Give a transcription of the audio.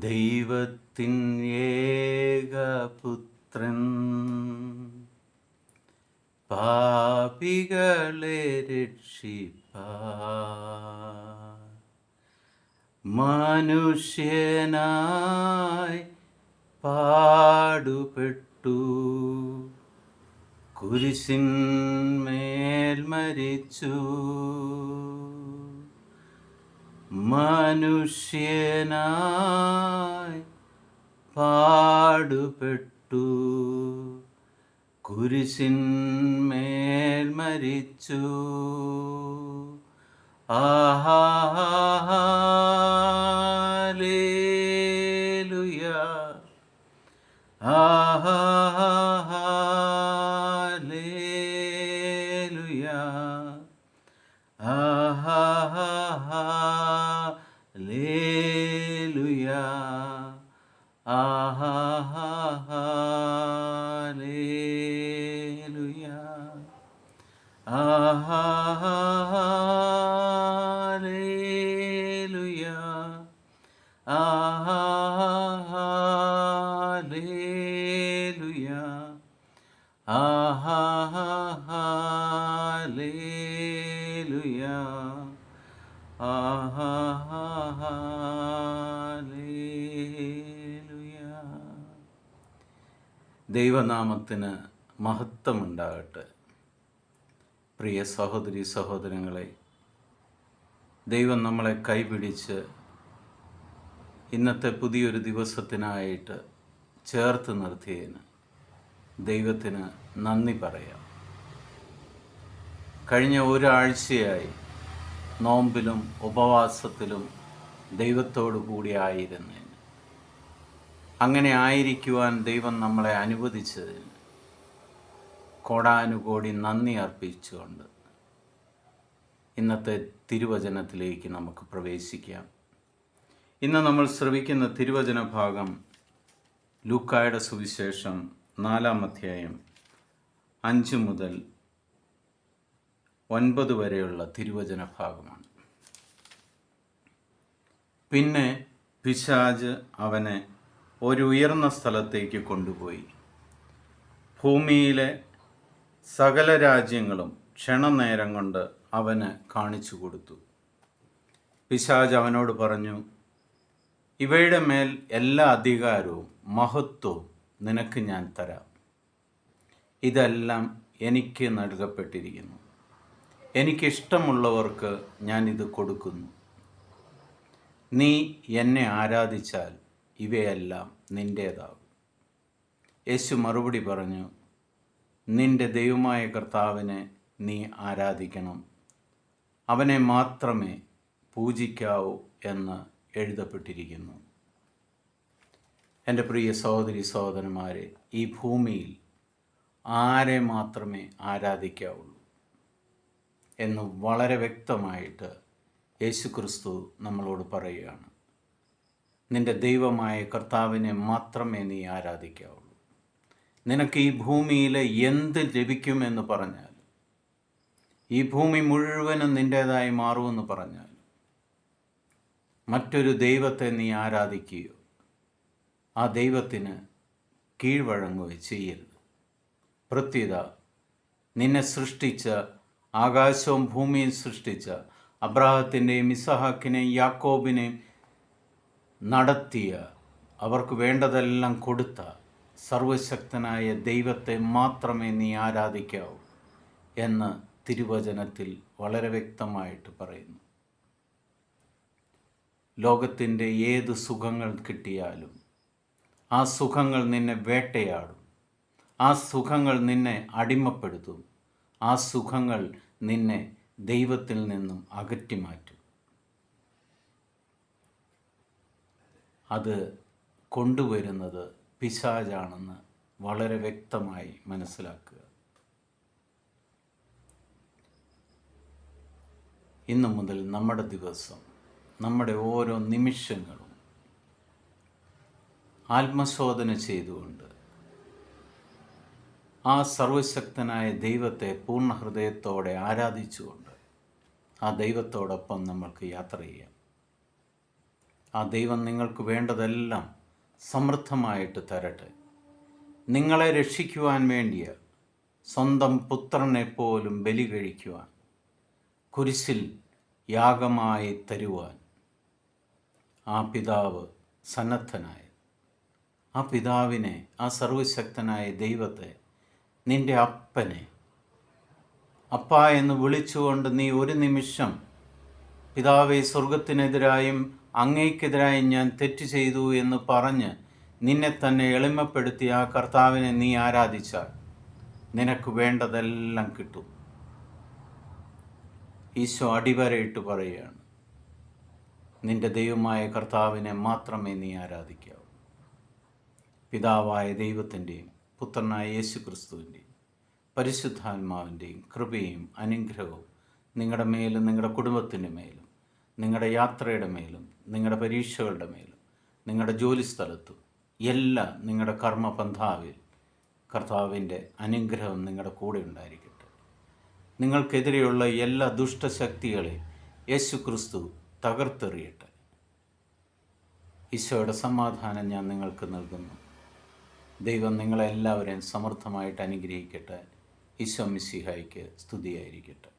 ദൈവത്തിൻ ഏകപുത്രൻ പാപികളെ രക്ഷിപ്പാൻ മനുഷ്യനായി പാടുപെട്ടു, കുരിശിന്മേൽ മരിച്ചു. മനുഷ്യനായി പാടുപെട്ടു, കുരിശിന്മേൽ മരിച്ചു. Hallelujah, hallelujah, hallelujah, hallelujah, hallelujah, hallelujah, hallelujah, hallelujah. ദൈവനാമത്തിന് മഹത്വമുണ്ടാകട്ടെ. പ്രിയ സഹോദരി സഹോദരങ്ങളെ, ദൈവം നമ്മളെ കൈപിടിച്ച് ഇന്നത്തെ പുതിയൊരു ദിവസത്തിനായിട്ട് ചേർത്ത് നിർത്തിയതിന് ദൈവത്തിന് നന്ദി പറയാം. കഴിഞ്ഞ ഒരാഴ്ചയായി നോമ്പിലും ഉപവാസത്തിലും ദൈവത്തോടു കൂടി ആയിരുന്നതിന്, അങ്ങനെ ആയിരിക്കുവാൻ ദൈവം നമ്മളെ അനുവദിച്ചതിന് കോടാനുകോടി നന്ദി അർപ്പിച്ചുകൊണ്ട് ഇന്നത്തെ തിരുവചനത്തിലേക്ക് നമുക്ക് പ്രവേശിക്കാം. ഇന്ന് നമ്മൾ ശ്രവിക്കുന്ന തിരുവചന ഭാഗം ലൂക്കായുടെ സുവിശേഷം 4-ാം അധ്യായം 5 മുതൽ 9 വരെയുള്ള തിരുവചന ഭാഗമാണ്. പിന്നെ പിശാച് അവനെ ഒരു ഉയർന്ന സ്ഥലത്തേക്ക് കൊണ്ടുപോയി ഭൂമിയിലെ സകല രാജ്യങ്ങളും ക്ഷണനേരം കൊണ്ട് അവന് കാണിച്ചു കൊടുത്തു. പിശാച് അവനോട് പറഞ്ഞു, ഇവയുടെ മേൽ എല്ലാ അധികാരവും മഹത്വവും നിനക്ക് ഞാൻ തരാം. ഇതെല്ലാം എനിക്ക് നൽകപ്പെട്ടിരിക്കുന്നു. എനിക്കിഷ്ടമുള്ളവർക്ക് ഞാൻ ഇത് കൊടുക്കുന്നു. നീ എന്നെ ആരാധിച്ചാൽ ഇവയെല്ലാം നിൻ്റേതാകും. യേശു മറുപടി പറഞ്ഞു, നിന്റെ ദൈവമായ കർത്താവിനെ നീ ആരാധിക്കണം, അവനെ മാത്രമേ പൂജിക്കാവൂ എന്ന് എഴുതപ്പെട്ടിരിക്കുന്നു. എൻ്റെ പ്രിയ സഹോദരി സഹോദരന്മാരെ, ഈ ഭൂമിയിൽ ആരെ മാത്രമേ ആരാധിക്കാവുള്ളൂ എന്ന് വളരെ വ്യക്തമായിട്ട് യേശുക്രിസ്തു നമ്മളോട് പറയുകയാണ്. നിൻ്റെ ദൈവമായ കർത്താവിനെ മാത്രമേ നീ ആരാധിക്കാവുള്ളൂ. നിനക്ക് ഈ ഭൂമിയിൽ എന്ത് ലഭിക്കുമെന്ന് പറഞ്ഞാൽ, ഈ ഭൂമി മുഴുവനും നിൻ്റേതായി മാറുമെന്ന് പറഞ്ഞാൽ, മറ്റൊരു ദൈവത്തെ നീ ആരാധിക്കുകയോ ആ ദൈവത്തിന് കീഴ്വഴങ്ങുകയോ ചെയ്യരുത്. പ്രത്യുത നിന്നെ സൃഷ്ടിച്ച, ആകാശവും ഭൂമിയും സൃഷ്ടിച്ച, അബ്രാഹത്തിൻ്റെയും ഇസഹാക്കിനെയും യാക്കോബിനെയും നടത്തിയ, അവർക്ക് വേണ്ടതെല്ലാം കൊടുത്ത സർവശക്തനായ ദൈവത്തെ മാത്രമേ നീ ആരാധിക്കാവൂ എന്ന് തിരുവചനത്തിൽ വളരെ വ്യക്തമായിട്ട് പറയുന്നു. ലോകത്തിൻ്റെ ഏത് സുഖങ്ങൾ കിട്ടിയാലും ആ സുഖങ്ങൾ നിന്നെ വേട്ടയാടും, ആ സുഖങ്ങൾ നിന്നെ അടിമപ്പെടുത്തും, ആ സുഖങ്ങൾ നിന്നെ ദൈവത്തിൽ നിന്നും അകറ്റിമാറ്റും. അത് കൊണ്ടുവരുന്നത് പിശാചാണെന്ന് വളരെ വ്യക്തമായി മനസ്സിലാക്കുക. ഇന്നു മുതൽ നമ്മുടെ ദിവസം, നമ്മുടെ ഓരോ നിമിഷങ്ങളും ആത്മശോധന ചെയ്തുകൊണ്ട് ആ സർവശക്തനായ ദൈവത്തെ പൂർണ്ണ ഹൃദയത്തോടെ ആരാധിച്ചുകൊണ്ട് ആ ദൈവത്തോടൊപ്പം നമ്മൾക്ക് യാത്ര ചെയ്യാം. ആ ദൈവം നിങ്ങൾക്ക് വേണ്ടതെല്ലാം സമൃദ്ധമായിട്ട് തരട്ടെ. നിങ്ങളെ രക്ഷിക്കുവാൻ വേണ്ടിയ സ്വന്തം പുത്രനെ പോലും ബലി കഴിക്കുവാൻ, കുരിശിൽ യാഗമായി തരുവാൻ ആ പിതാവ് സന്നദ്ധനായി. ആ പിതാവിനെ, ആ സർവശക്തനായ ദൈവത്തെ, നിന്റെ അപ്പനെ അപ്പ എന്ന് വിളിച്ചുകൊണ്ട് നീ ഒരു നിമിഷം പിതാവേ, സ്വർഗത്തിനെതിരായും അങ്ങേക്കെതിരായും ഞാൻ തെറ്റ് ചെയ്തു എന്ന് പറഞ്ഞ് നിന്നെ തന്നെ എളിമപ്പെടുത്തി ആ കർത്താവിനെ നീ ആരാധിച്ചാൽ നിനക്ക് വേണ്ടതെല്ലാം കിട്ടും. ഈശോ അടിവരയിട്ട് പറയുകയാണ്, നിന്റെ ദൈവമായ കർത്താവിനെ മാത്രമേ നീ ആരാധിക്കാവൂ. പിതാവായ ദൈവത്തിൻ്റെയും പുത്രനായ യേശു ക്രിസ്തുവിൻ്റെയും പരിശുദ്ധാത്മാവിൻ്റെയും കൃപയും അനുഗ്രഹവും നിങ്ങളുടെ മേലും നിങ്ങളുടെ കുടുംബത്തിൻ്റെ മേലും നിങ്ങളുടെ യാത്രയുടെ മേലും നിങ്ങളുടെ പരീക്ഷകളുടെ മേലും നിങ്ങളുടെ ജോലിസ്ഥലത്തും എല്ലാം നിങ്ങളുടെ കർമ്മപന്ഥാവിൽ കർത്താവിൻ്റെ അനുഗ്രഹം നിങ്ങളുടെ കൂടെ ഉണ്ടായിരിക്കട്ടെ. നിങ്ങൾക്കെതിരെയുള്ള എല്ലാ ദുഷ്ടശക്തികളെയും യേശു ക്രിസ്തു തകർത്തെറിയട്ടെ. ഈശോയുടെ സമാധാനം ഞാൻ നിങ്ങൾക്ക് നൽകുന്നു. ദൈവം നിങ്ങളെല്ലാവരെയും സമൃദ്ധമായിട്ട് അനുഗ്രഹിക്കട്ടെ. ഈശോ മിശിഹായ്ക്ക് സ്തുതിയായിരിക്കട്ടെ.